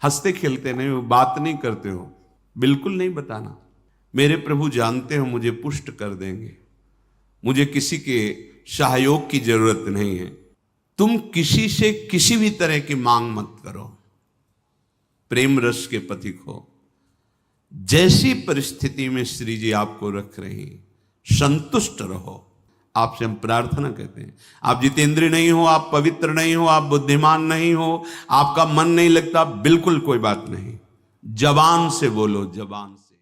हंसते खेलते नहीं हो, बात नहीं करते हो, बिल्कुल नहीं बताना। मेरे प्रभु जानते हो मुझे पुष्ट कर देंगे, मुझे किसी के सहयोग की जरूरत नहीं है। तुम किसी से किसी भी तरह की मांग मत करो, प्रेम रस के पथिक हो। जैसी परिस्थिति में श्री जी आपको रख रहे हैं, संतुष्ट रहो। आपसे हम प्रार्थना कहते हैं, आप जितेंद्रिय नहीं हो, आप पवित्र नहीं हो, आप बुद्धिमान नहीं हो, आपका मन नहीं लगता, बिल्कुल कोई बात नहीं। जबान से बोलो, जबान से।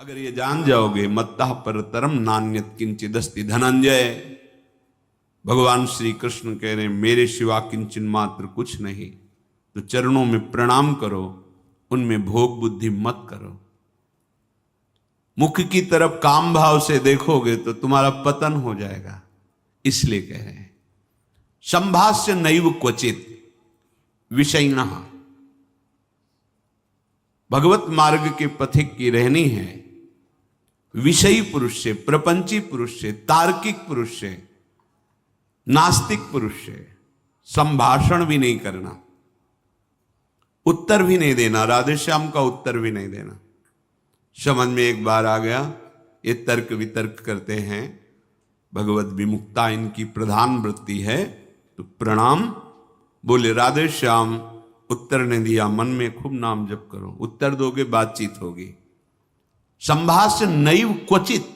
अगर ये जान जाओगे, मत्तः परतरम नान्यत किंचिदस्ति धनंजय। भगवान श्री कृष्ण कह रहे हैं, मेरे सिवा किंचन मात्र कुछ नहीं। तो चरणों में प्रणाम करो, उनमें भोग बुद्धि मत करो। मुख की तरफ काम भाव से देखोगे तो तुम्हारा पतन हो जाएगा। इसलिए कह रहे हैं, संभाष्य नैव क्वचित विषयिणः। भगवत मार्ग के पथिक की रहनी है विषयी पुरुष से, प्रपंची पुरुष से, तार्किक पुरुष से, नास्तिक पुरुष से संभाषण भी नहीं करना, उत्तर भी नहीं देना, राधे श्याम का उत्तर भी नहीं देना। समझ में एक बार आ गया, ये तर्क वितर्क करते हैं, भगवत विमुक्ता इनकी प्रधान वृत्ति है, तो प्रणाम बोले राधे श्याम, उत्तर ने दिया, मन में खूब नाम जप करो, उत्तर दोगे बातचीत होगी। संभाष्य नैव क्वचित,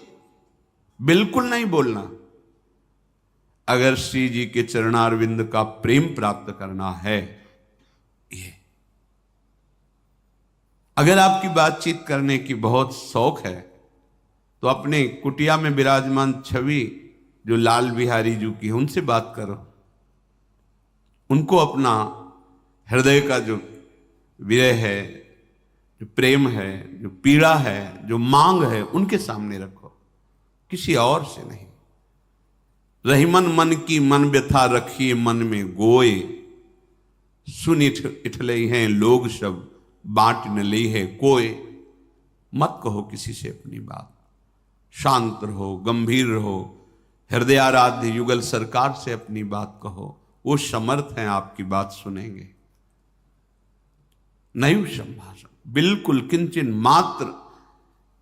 बिल्कुल नहीं बोलना। अगर श्री जी के चरणारविंद का प्रेम प्राप्त करना है, ये अगर आपकी बातचीत करने की बहुत शौक है, तो अपने कुटिया में विराजमान छवि जो लाल बिहारी जी की है, उनसे बात करो। उनको अपना हृदय का जो विरह है, जो प्रेम है, जो पीड़ा है, जो मांग है, उनके सामने रखो, किसी और से नहीं। रहीमन मन की मन व्यथा रखिए मन में गोए, सुन इठले हैं लोग सब बांट न ली है कोई। मत कहो किसी से अपनी बात, शांत रहो, गंभीर रहो, हृदयाराध्य युगल सरकार से अपनी बात कहो, वो समर्थ हैं आपकी बात सुनेंगे। नैव संभाषण, बिल्कुल किंचन मात्र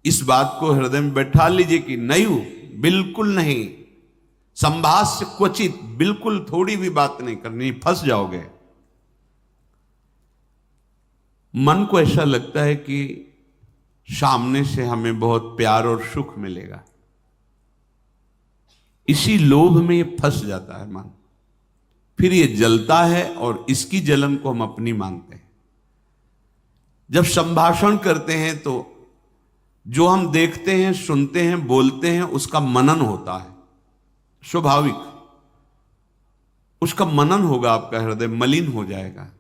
इस बात को हृदय में बैठा लीजिए कि नैव, बिल्कुल नहीं। संभाष्य क्वचित, बिल्कुल थोड़ी भी बात नहीं करनी, फंस जाओगे। मन को ऐसा लगता है कि सामने से हमें बहुत प्यार और सुख मिलेगा, इसी लोभ में ये फंस जाता है मन, फिर ये जलता है और इसकी जलन को हम अपनी मानते हैं। जब संभाषण करते हैं तो जो हम देखते हैं, सुनते हैं, बोलते हैं, उसका मनन होता है, स्वाभाविक उसका मनन होगा, आपका हृदय मलिन हो जाएगा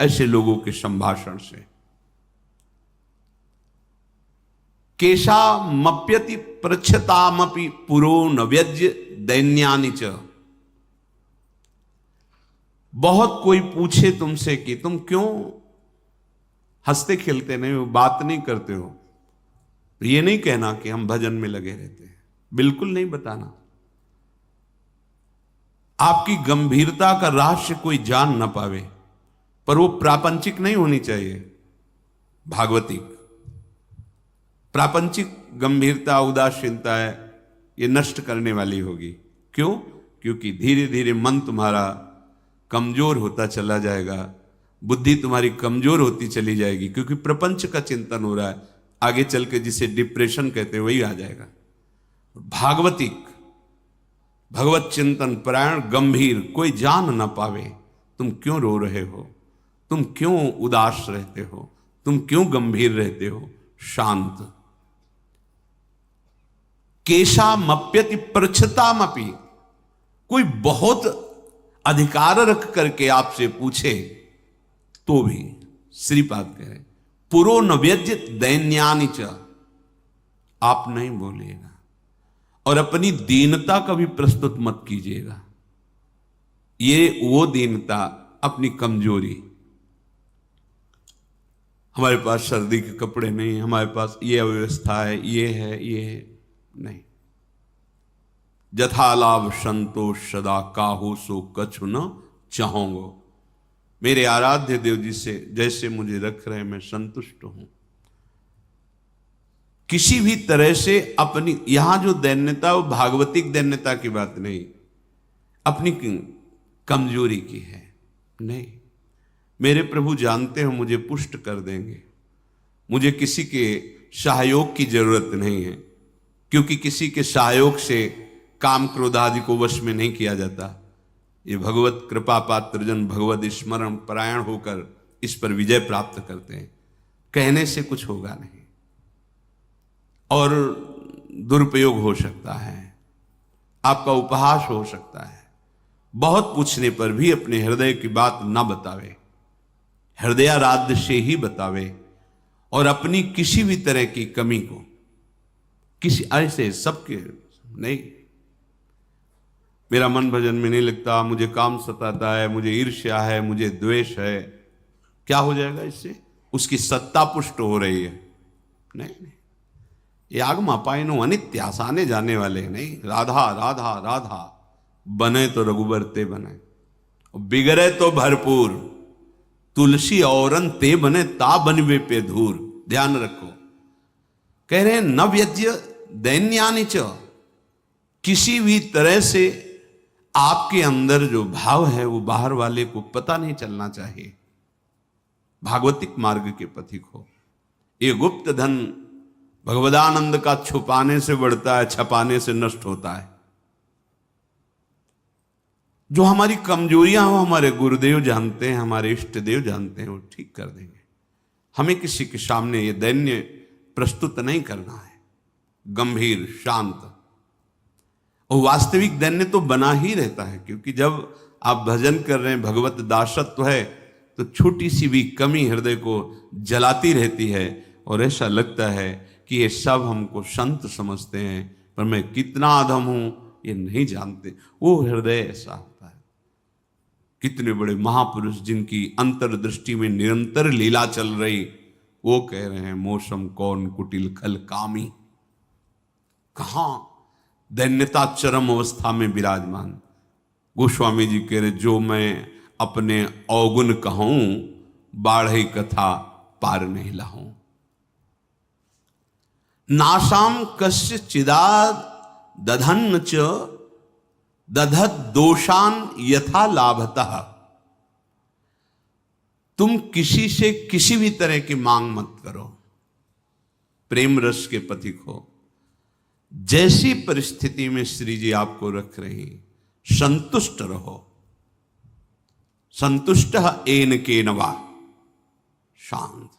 ऐसे लोगों के संभाषण से। केशा मप्यति प्रच्छतामपि पुरो न व्यज्य दैन्यानि च। बहुत कोई पूछे तुमसे कि तुम क्यों हंसते खेलते नहीं हो, बात नहीं करते हो, तो ये नहीं कहना कि हम भजन में लगे रहते हैं, बिल्कुल नहीं बताना। आपकी गंभीरता का रहस्य कोई जान ना पावे, पर वो प्रापंचिक नहीं होनी चाहिए, भागवतिक। प्रापंचिक गंभीरता, उदासीनता है, ये नष्ट करने वाली होगी। क्यों? क्योंकि धीरे धीरे मन तुम्हारा कमजोर होता चला जाएगा, बुद्धि तुम्हारी कमजोर होती चली जाएगी, क्योंकि प्रपंच का चिंतन हो रहा है। आगे चल के जिसे डिप्रेशन कहते हैं वही आ जाएगा। भागवतिक, भगवत चिंतन परायण, गंभीर, कोई जान ना पावे तुम क्यों रो रहे हो, तुम क्यों उदास रहते हो, तुम क्यों गंभीर रहते हो, शांत। केशा मप्यति प्रच्छतामपि, कोई बहुत अधिकार रख करके आपसे पूछे तो भी श्रीपाद कह रहे पुरो न व्यज्यत दैन्यानि च, आप नहीं बोलिएगा और अपनी दीनता का भी प्रस्तुत मत कीजिएगा। ये वो दीनता, अपनी कमजोरी, हमारे पास सर्दी के कपड़े नहीं, हमारे पास ये अव्यवस्था है, ये है, ये है, नहीं। जथा लाभ संतोष सदा काहो सो कछु न चाहोगो। मेरे आराध्य देव जी से जैसे मुझे रख रहे हैं मैं संतुष्ट हूं। किसी भी तरह से अपनी, यहां जो दैन्यता वो भागवतिक दैन्यता की बात नहीं, अपनी कमजोरी की है। नहीं, मेरे प्रभु जानते हो मुझे पुष्ट कर देंगे, मुझे किसी के सहयोग की जरूरत नहीं है, क्योंकि किसी के सहयोग से काम क्रोध आदि को वश में नहीं किया जाता। ये भगवत कृपा पात्र जन भगवत स्मरण परायण होकर इस पर विजय प्राप्त करते हैं। कहने से कुछ होगा नहीं और दुरुपयोग हो सकता है, आपका उपहास हो सकता है। बहुत पूछने पर भी अपने हृदय की बात न बतावे, हृदयाराध्य से ही बतावे, और अपनी किसी भी तरह की कमी को किसी ऐसे सबके नहीं, मेरा मन भजन में नहीं लगता, मुझे काम सताता है, मुझे ईर्ष्या है, मुझे द्वेष है, क्या हो जाएगा इससे? उसकी सत्ता पुष्ट हो रही है। नहीं, ये आगमा पाइनो अनित्य, आसाने जाने वाले नहीं। राधा राधा राधा बने तो रघुबर ते बने, बिगड़े तो भरपूर, तुलसी औरन ते बने ता बनवे पे धूर। ध्यान रखो, कह रहे हैं न व्यज्य दैन्यानि च, किसी भी तरह से आपके अंदर जो भाव है वो बाहर वाले को पता नहीं चलना चाहिए। भागवतिक मार्ग के पथिक हो। ये गुप्त धन भगवदानंद का छुपाने से बढ़ता है, छपाने से नष्ट होता है। जो हमारी कमजोरियां हो हमारे गुरुदेव जानते हैं, हमारे इष्ट देव जानते हैं, वो ठीक कर देंगे। हमें किसी के सामने ये दैन्य प्रस्तुत नहीं करना है, गंभीर शांत। और वास्तविक दैन्य तो बना ही रहता है, क्योंकि जब आप भजन कर रहे हैं, भगवत दासत्व है, तो छोटी सी भी कमी हृदय को जलाती रहती है और ऐसा लगता है कि ये सब हमको संत समझते हैं, पर मैं कितना अधम हूं ये नहीं जानते। वो हृदय ऐसा होता है। कितने बड़े महापुरुष जिनकी अंतर्दृष्टि में निरंतर लीला चल रही, वो कह रहे हैं मौसम कौन कुटिल खल कामी। कहां दैन्यता चरम अवस्था में विराजमान। गोस्वामी जी कह रहे जो मैं अपने अवगुण कहूं, बाढ़ई कथा पार नहीं लाऊं। नासाम कस्य चिदाद दधन्न च दधत दोषान यथा लाभतः। तुम किसी से किसी भी तरह की मांग मत करो, प्रेम रस के पथिक हो। जैसी परिस्थिति में श्री जी आपको रख रही, संतुष्ट रहो। संतुष्ट एन के नवा, शांत।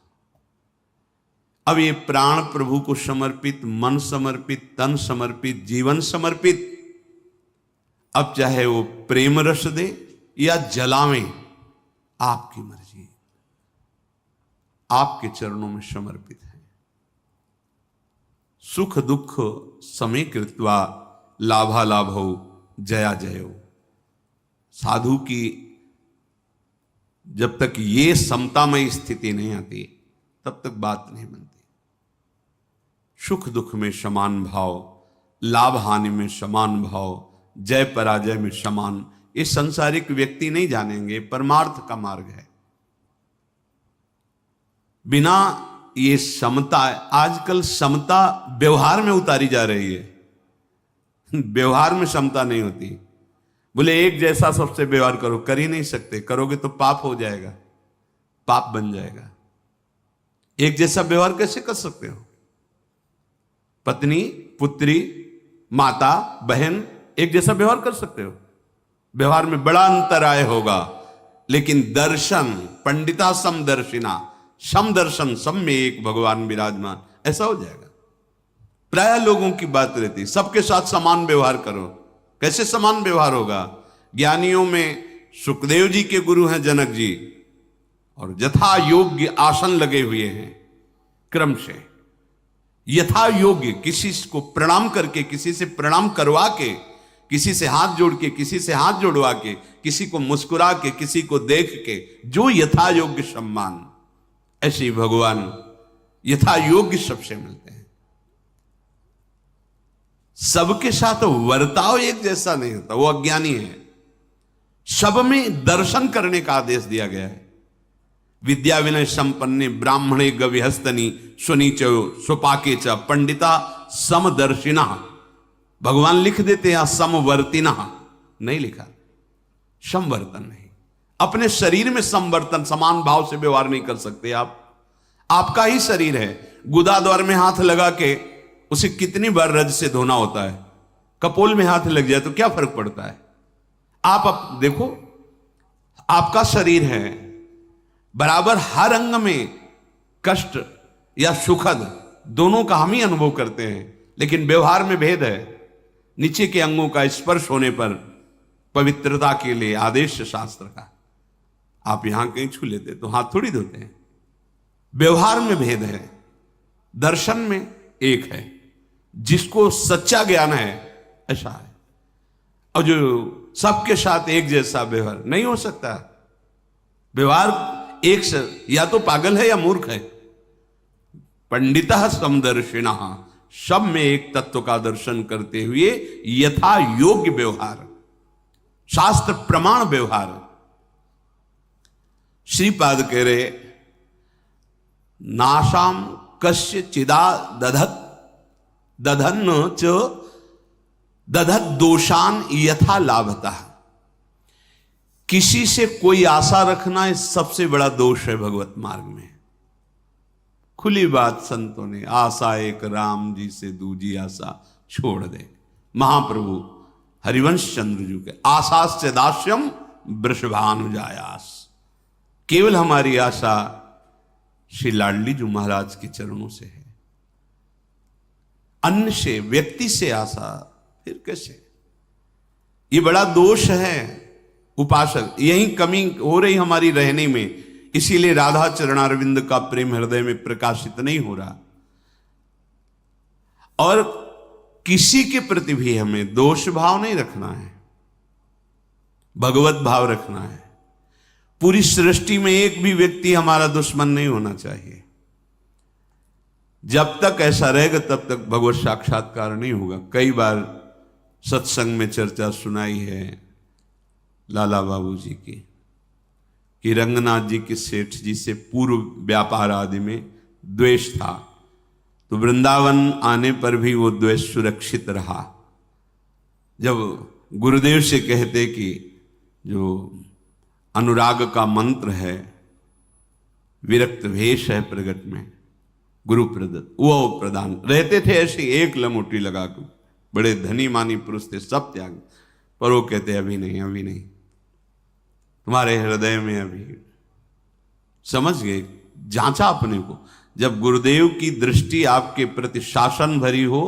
अब ये प्राण प्रभु को समर्पित, मन समर्पित, तन समर्पित, जीवन समर्पित। अब चाहे वो प्रेम रस दे या जलावें, आपकी मर्जी, आपके चरणों में समर्पित है। सुख दुख समे कृत्वा लाभा लाभो जया जयो। साधु की जब तक ये समतामय स्थिति नहीं आती तब तक बात नहीं बनती। सुख दुख में समान भाव, लाभ हानि में समान भाव, जय पराजय में समान, ये संसारिक व्यक्ति नहीं जानेंगे। परमार्थ का मार्ग है। बिना ये समता, आजकल समता व्यवहार में उतारी जा रही है। व्यवहार में समता नहीं होती। बोले एक जैसा सबसे व्यवहार करो, कर ही नहीं सकते। करोगे तो पाप हो जाएगा, पाप बन जाएगा। एक जैसा व्यवहार कैसे कर सकते हो? पत्नी, पुत्री, माता, बहन एक जैसा व्यवहार कर सकते हो? व्यवहार में बड़ा अंतराय होगा, लेकिन दर्शन, पंडिता समदर्शिना, समदर्शन, सब में एक भगवान विराजमान, ऐसा हो जाएगा। प्राय लोगों की बात रहती, सबके साथ समान व्यवहार करो। कैसे समान व्यवहार होगा? ज्ञानियों में सुखदेव जी के गुरु हैं जनक जी, और यथा योग्य आसन लगे हुए हैं। क्रम से यथा योग्य, किसी को प्रणाम करके, किसी से प्रणाम करवा के, किसी से हाथ जोड़ के, किसी से हाथ जोड़वा के, किसी को मुस्कुरा के, किसी को देख के, जो यथा योग्य सम्मान, ऐसे ही भगवान यथा योग्य सबसे मिलते हैं। सबके साथ वर्ताव एक जैसा नहीं होता, वो अज्ञानी है। सब में दर्शन करने का आदेश दिया गया है। विद्या विनय संपन्ने ब्राह्मणे गविहस्तनी सुनीचो सुपाके च पंडिता समदर्शिना। भगवान लिख देते हैं समवर्तिना, नहीं लिखा, समवर्तन नहीं। अपने शरीर में समवर्तन, समान भाव से व्यवहार नहीं कर सकते आप। आपका ही शरीर है, गुदा द्वार में हाथ लगा के उसे कितनी बार रज से धोना होता है, कपोल में हाथ लग जाए तो क्या फर्क पड़ता है। आप देखो, आपका शरीर है, बराबर हर अंग में कष्ट या सुखद दोनों का हम ही अनुभव करते हैं, लेकिन व्यवहार में भेद है। नीचे के अंगों का स्पर्श होने पर पवित्रता के लिए आदेश है शास्त्र का, आप यहां कहीं छू लेते तो हाथ थोड़ी धोते हैं। व्यवहार में भेद है, दर्शन में एक है। जिसको सच्चा ज्ञान है ऐसा है, और जो सबके साथ एक जैसा व्यवहार नहीं हो सकता। व्यवहार एक से या तो पागल है या मूर्ख है। पंडितः समदर्शिनः, सब में एक तत्व का दर्शन करते हुए यथा योग्य व्यवहार, शास्त्र प्रमाण व्यवहार। श्रीपाद कह रहे नाशाम कस्य चिदा दधत दधन्न च दधत दोषान यथा लाभतः। किसी से कोई आशा रखना इस सबसे बड़ा दोष है भगवत मार्ग में। खुली बात संतों ने, आशा एक राम जी से दूजी आशा छोड़ दे। महाप्रभु हरिवंश चंद्र जी के आशास्य दास्यम वृषभानुजायास। केवल हमारी आशा श्री लाडली जी महाराज के चरणों से है, अन्य से, व्यक्ति से आशा फिर कैसे। ये बड़ा दोष है उपासक, यही कमी हो रही हमारी रहने में। इसीलिए राधा चरणारविंद का प्रेम हृदय में प्रकाशित नहीं हो रहा। और किसी के प्रति भी हमें दोष भाव नहीं रखना है, भगवत भाव रखना है। पूरी सृष्टि में एक भी व्यक्ति हमारा दुश्मन नहीं होना चाहिए। जब तक ऐसा रहेगा तब तक भगवत साक्षात्कार नहीं होगा। कई बार सत्संग में चर्चा सुनाई है लाला बाबू जी की, कि रंगनाथ जी के सेठ जी से पूर्व व्यापार आदि में द्वेष था, तो वृंदावन आने पर भी वो द्वेष सुरक्षित रहा। जब गुरुदेव से कहते कि जो अनुराग का मंत्र है, विरक्त भेष है प्रगट में गुरु प्रदत्त, वो प्रदान रहते थे ऐसी एक लमोटी लगा कर। बड़े धनी मानी पुरुष थे, सब त्याग, पर वो कहते अभी नहीं, अभी नहीं, तुम्हारे हृदय में अभी। समझ गए, जांचा अपने को। जब गुरुदेव की दृष्टि आपके प्रति शासन भरी हो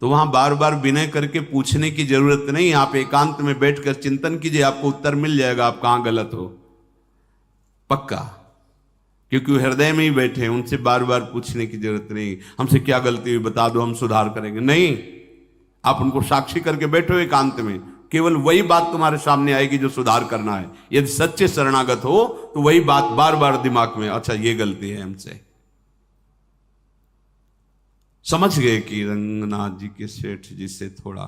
तो वहां बार बार विनय करके पूछने की जरूरत नहीं। आप एकांत में बैठकर चिंतन कीजिए, आपको उत्तर मिल जाएगा आप कहां गलत हो, पक्का। क्योंकि वो हृदय में ही बैठे हैं, उनसे बार बार पूछने की जरूरत नहीं, हमसे क्या गलती हुई बता दो, हम सुधार करेंगे। नहीं, आप उनको साक्षी करके बैठो एकांत में, केवल वही बात तुम्हारे सामने आएगी जो सुधार करना है। यदि सच्चे शरणागत हो तो वही बात बार बार दिमाग में, अच्छा ये गलती है हमसे। समझ गए कि रंगनाथ जी के सेठ जी से थोड़ा,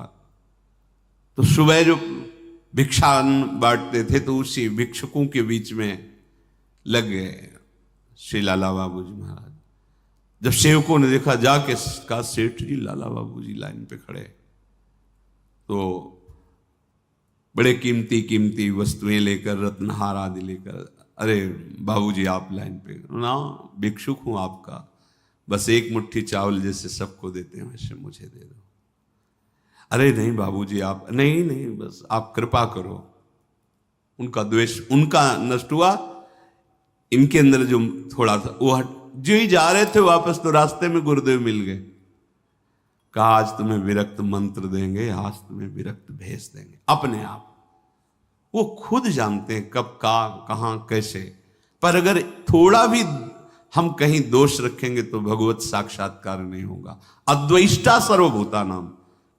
तो सुबह जो भिक्षा बांटते थे तो उसी भिक्षुकों के बीच में लग गए श्री लाला बाबू जी महाराज। जब सेवकों ने देखा जाके का सेठ जी लाला बाबू जी लाइन पे खड़े, तो बड़े कीमती कीमती वस्तुएं लेकर, रत्नहार आदि लेकर, अरे बाबूजी आप लाइन पे ना, भिक्षुक हूं आपका, बस एक मुट्ठी चावल जैसे सबको देते हैं वैसे मुझे दे दो। अरे नहीं बाबूजी आप, नहीं नहीं बस आप कृपा करो। उनका द्वेष उनका नष्ट हुआ, इनके अंदर जो थोड़ा था वो हट। जो ही जा रहे थे वापस तो रास्ते में गुरुदेव मिल गए, कहा आज तुम्हें विरक्त मंत्र देंगे, आज तुम्हें विरक्त भेज देंगे। अपने आप वो खुद जानते हैं कब का कहां कैसे, पर अगर थोड़ा भी हम कहीं दोष रखेंगे तो भगवत साक्षात्कार नहीं होगा। अद्वेष्टा सर्वभूता नाम,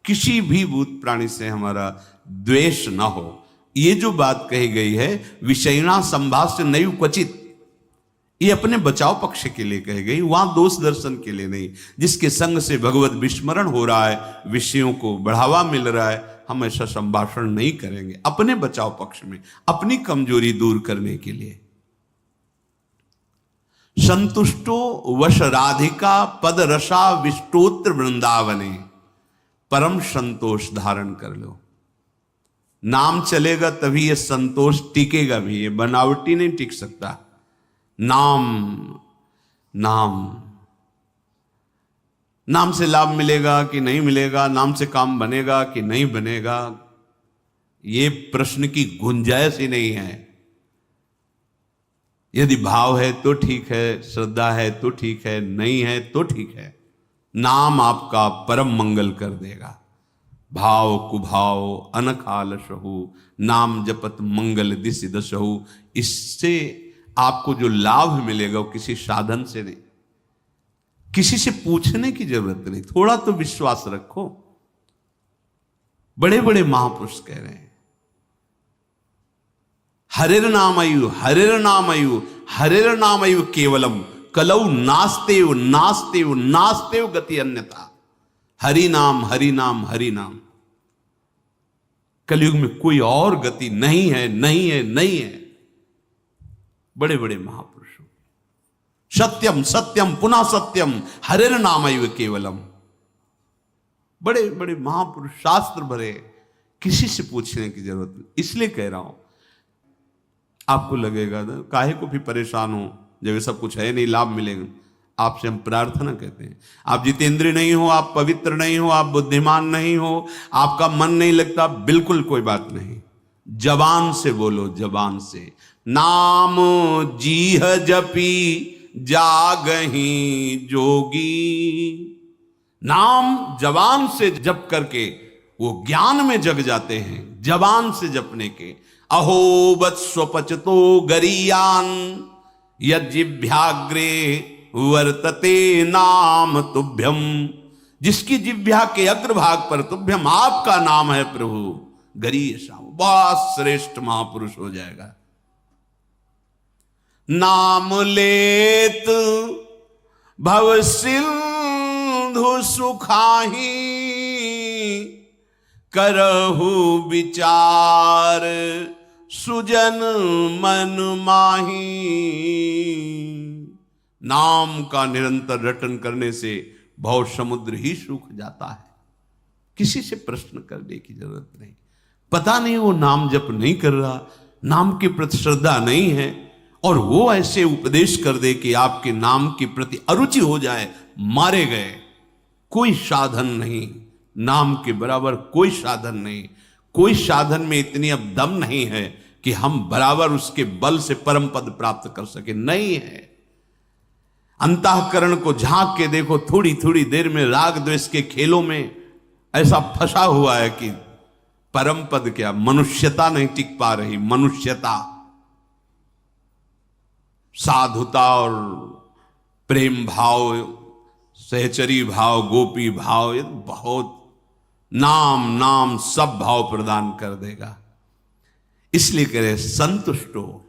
किसी भी भूत प्राणी से हमारा द्वेष ना हो। ये जो बात कही गई है विषयणा संभाष्य नैव क्वचित, ये अपने बचाव पक्ष के लिए कही गई, वहां दोष दर्शन के लिए नहीं। जिसके संग से भगवत विस्मरण हो रहा है, विषयों को बढ़ावा मिल रहा है, हम ऐसा संभाषण नहीं करेंगे, अपने बचाव पक्ष में, अपनी कमजोरी दूर करने के लिए। संतुष्टो वश राधिका पद रसा विष्टोत्र वृंदावने, परम संतोष धारण कर लो। नाम चलेगा तभी ये संतोष टिकेगा भी, ये बनावटी नहीं टिक सकता। नाम नाम नाम से लाभ मिलेगा कि नहीं मिलेगा, नाम से काम बनेगा कि नहीं बनेगा, ये प्रश्न की गुंजाइश ही नहीं है। यदि भाव है तो ठीक है, श्रद्धा है तो ठीक है, नहीं है तो ठीक है। नाम आपका परम मंगल कर देगा। भाव कुभाव अनखाल सहु, नाम जपत मंगल दिस दसहु। इससे आपको जो लाभ मिलेगा वो किसी साधन से नहीं, किसी से पूछने की जरूरत नहीं। थोड़ा तो विश्वास रखो। बड़े बड़े महापुरुष कह रहे हैं, हरिर नाम आयु, हरिर नाम आयु, हरिर नाम आयु केवलम, कलौ नास्तेव नास्तेव नास्तेव गति अन्यथा। हरि नाम हरि नाम हरि नाम, कलयुग में कोई और गति नहीं है, नहीं है, नहीं है। बड़े बड़े महापुरुषों, सत्यम सत्यम पुनः सत्यम हरिर नामैव केवलम। बड़े बड़े महापुरुष, शास्त्र भरे, किसी से पूछने की जरूरत नहीं। इसलिए कह रहा हूं, आपको लगेगा ना काहे को भी परेशान हो, जब सब कुछ है नहीं, लाभ मिलेगा। आपसे हम प्रार्थना कहते हैं, आप जितेंद्रिय नहीं हो, आप पवित्र नहीं हो, आप बुद्धिमान नहीं हो, आपका मन नहीं लगता, बिल्कुल कोई बात नहीं। जबान से बोलो, जबान से। नाम जीह जपी जागही जोगी। नाम जबान से जप करके वो ज्ञान में जग जाते हैं, जबान से जपने के। अहो वत्स्वपचतो गरीयान यज्जिभ्याग्रे वर्तते नाम तुभ्यम। जिसकी जिह्वा के अग्रभाग पर तुभ्यम, आपका नाम है प्रभु, गरीयसा, बहुत श्रेष्ठ महापुरुष हो जाएगा। नाम लेत भव सिंधु सुखाही, करहु विचार सुजन मन माही। नाम का निरंतर रटन करने से भव समुद्र ही सूख जाता है। किसी से प्रश्न करने की जरूरत नहीं। पता नहीं वो नाम जप नहीं कर रहा, नाम के प्रति श्रद्धा नहीं है, और वो ऐसे उपदेश कर दे कि आपके नाम के प्रति अरुचि हो जाए, मारे गए। कोई साधन नहीं, नाम के बराबर कोई साधन नहीं। कोई साधन में इतनी अब दम नहीं है कि हम बराबर उसके बल से परम पद प्राप्त कर सके, नहीं है। अंतःकरण को झांक के देखो, थोड़ी थोड़ी देर में राग द्वेष के खेलों में ऐसा फंसा हुआ है कि परम पद क्या, मनुष्यता नहीं टिक पा रही। मनुष्यता, साधुता और प्रेम भाव, सहचरी भाव, गोपी भाव, ये बहुत, नाम नाम सब भाव प्रदान कर देगा। इसलिए कह रहे संतुष्ट हो।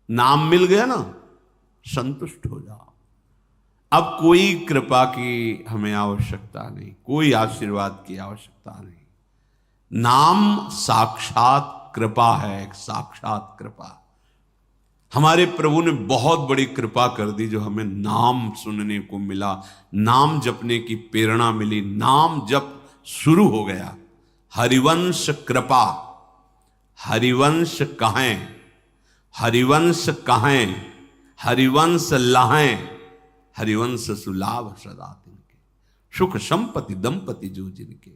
नाम मिल गया ना, संतुष्ट हो जाओ। अब कोई कृपा की हमें आवश्यकता नहीं, कोई आशीर्वाद की आवश्यकता नहीं। नाम साक्षात कृपा है, एक साक्षात कृपा। हमारे प्रभु ने बहुत बड़ी कृपा कर दी जो हमें नाम सुनने को मिला, नाम जपने की प्रेरणा मिली, नाम जप शुरू हो गया। हरिवंश कृपा, हरिवंश कहें, हरिवंश कहें, हरिवंश लहें, हरिवंश सुलाभ सदा तिनके, सुख संपत्ति दंपति जो जिनके।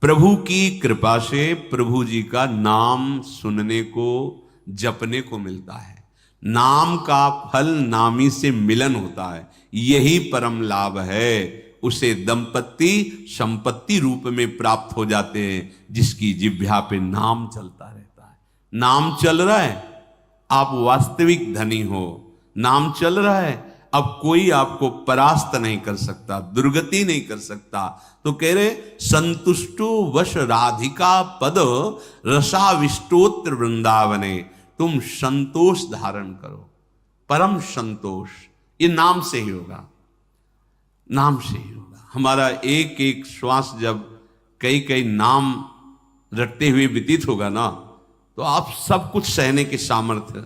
प्रभु की कृपा से प्रभु जी का नाम सुनने को, जपने को मिलता है। नाम का फल नामी से मिलन होता है, यही परम लाभ है। उसे दंपति संपत्ति रूप में प्राप्त हो जाते हैं जिसकी जिह्वा पे नाम चलता रहता है। नाम चल रहा है, आप वास्तविक धनी हो। नाम चल रहा है, अब कोई आपको परास्त नहीं कर सकता, दुर्गति नहीं कर सकता। तो कह रहे संतुष्टो वश राधिका पद रसाविष्टोत्र वृंदावने। तुम संतोष धारण करो, परम संतोष। ये नाम से ही होगा, नाम से ही होगा। हमारा एक एक श्वास जब कई कई नाम रटते हुए व्यतीत होगा ना, तो आप सब कुछ सहने के सामर्थ्य,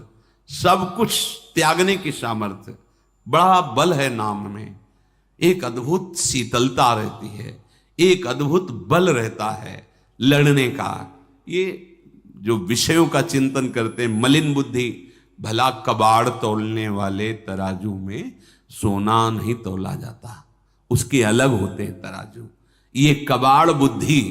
सब कुछ त्यागने की सामर्थ्य, बड़ा बल है नाम में। एक अद्भुत शीतलता रहती है, एक अद्भुत बल रहता है लड़ने का। ये जो विषयों का चिंतन करते हैं, मलिन बुद्धि, भला कबाड़ तौलने वाले तराजू में सोना नहीं तौला जाता, उसके अलग होते हैं तराजू। ये कबाड़ बुद्धि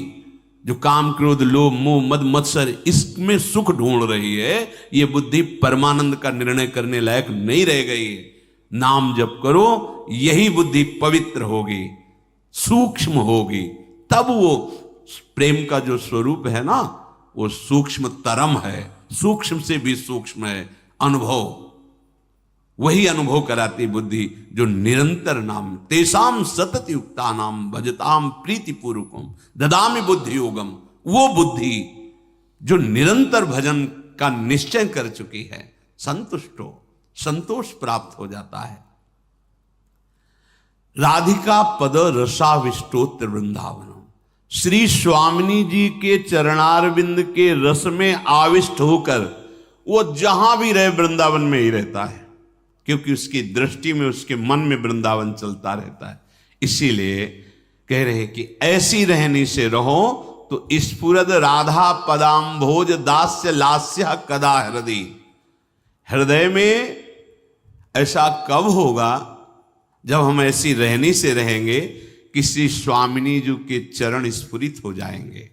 जो काम क्रोध लोभ मोह मद मत्सर इसमें सुख ढूंढ रही है, ये बुद्धि परमानंद का निर्णय करने लायक नहीं रह गई है। नाम जप करो, यही बुद्धि पवित्र होगी, सूक्ष्म होगी, तब वो प्रेम का जो स्वरूप है ना, वो सूक्ष्म तरम है, सूक्ष्म से भी सूक्ष्म है अनुभव। वही अनुभव कराती बुद्धि जो निरंतर नाम, तेसाम सतत युक्ता नाम भजताम प्रीति पूर्वकम ददामि बुद्धि योगम। वो बुद्धि जो निरंतर भजन का निश्चय कर चुकी है, संतुष्ट हो, संतोष प्राप्त हो जाता है। राधिका पद रसाविष्टोत्र वृंदावनम, श्री स्वामिनी जी के चरणारविंद के रस में आविष्ट होकर वो जहां भी रहे वृंदावन में ही रहता है, क्योंकि उसकी दृष्टि में, उसके मन में वृंदावन चलता रहता है। इसीलिए कह रहे कि ऐसी रहनी से रहो तो स्फुरद राधा पदाम्भोज दास्य लास्य कदा हृदय। हृदय में ऐसा कब होगा जब हम ऐसी रहनी से रहेंगे कि श्री स्वामिनी जी के चरण स्फुरित हो जाएंगे।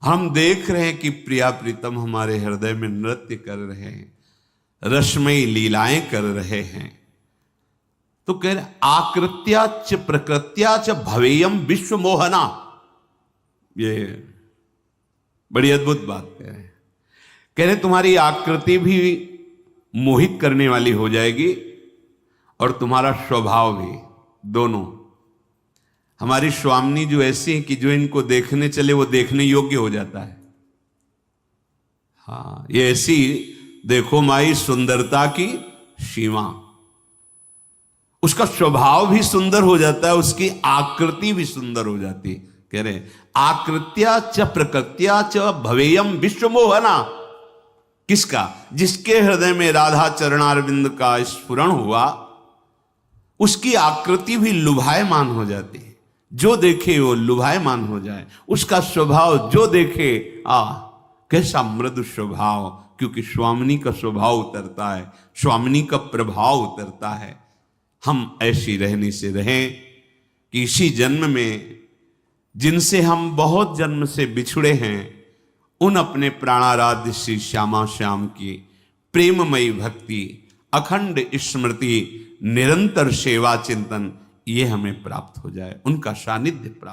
हम देख रहे हैं कि प्रिया प्रीतम हमारे हृदय में नृत्य कर रहे हैं, रसमयी लीलाएं कर रहे हैं। तो कह रहे आकृत्या च प्रकृत्या च भवेयम विश्व मोहना। ये बड़ी अद्भुत बात कह रहे तुम्हारी आकृति भी मोहित करने वाली हो जाएगी और तुम्हारा स्वभाव भी, दोनों। हमारी स्वामिनी जो ऐसी है कि जो इनको देखने चले वो देखने योग्य हो जाता है। हाँ, ये ऐसी देखो माई सुंदरता की सीमा, उसका स्वभाव भी सुंदर हो जाता है, उसकी आकृति भी सुंदर हो जाती है। कह रहे आकृत्या च प्रकृत्या च भवेयम विश्व मोहना। किसका? जिसके हृदय में राधा चरणारविंद का स्फुरण हुआ, उसकी आकृति भी लुभायमान हो जाती है। जो देखे वो लुभायमान हो जाए, उसका स्वभाव जो देखे कैसा मृदु स्वभाव, क्योंकि स्वामिनी का स्वभाव उतरता है, स्वामिनी का प्रभाव उतरता है। हम ऐसी रहनी से रहें कि इसी जन्म में जिनसे हम बहुत जन्म से बिछुड़े हैं, उन अपने प्राणाराध्य श्री श्यामा श्याम की प्रेममयी भक्ति, अखंड स्मृति, निरंतर सेवा चिंतन, ये हमें प्राप्त हो जाए, उनका सानिध्य प्राप्त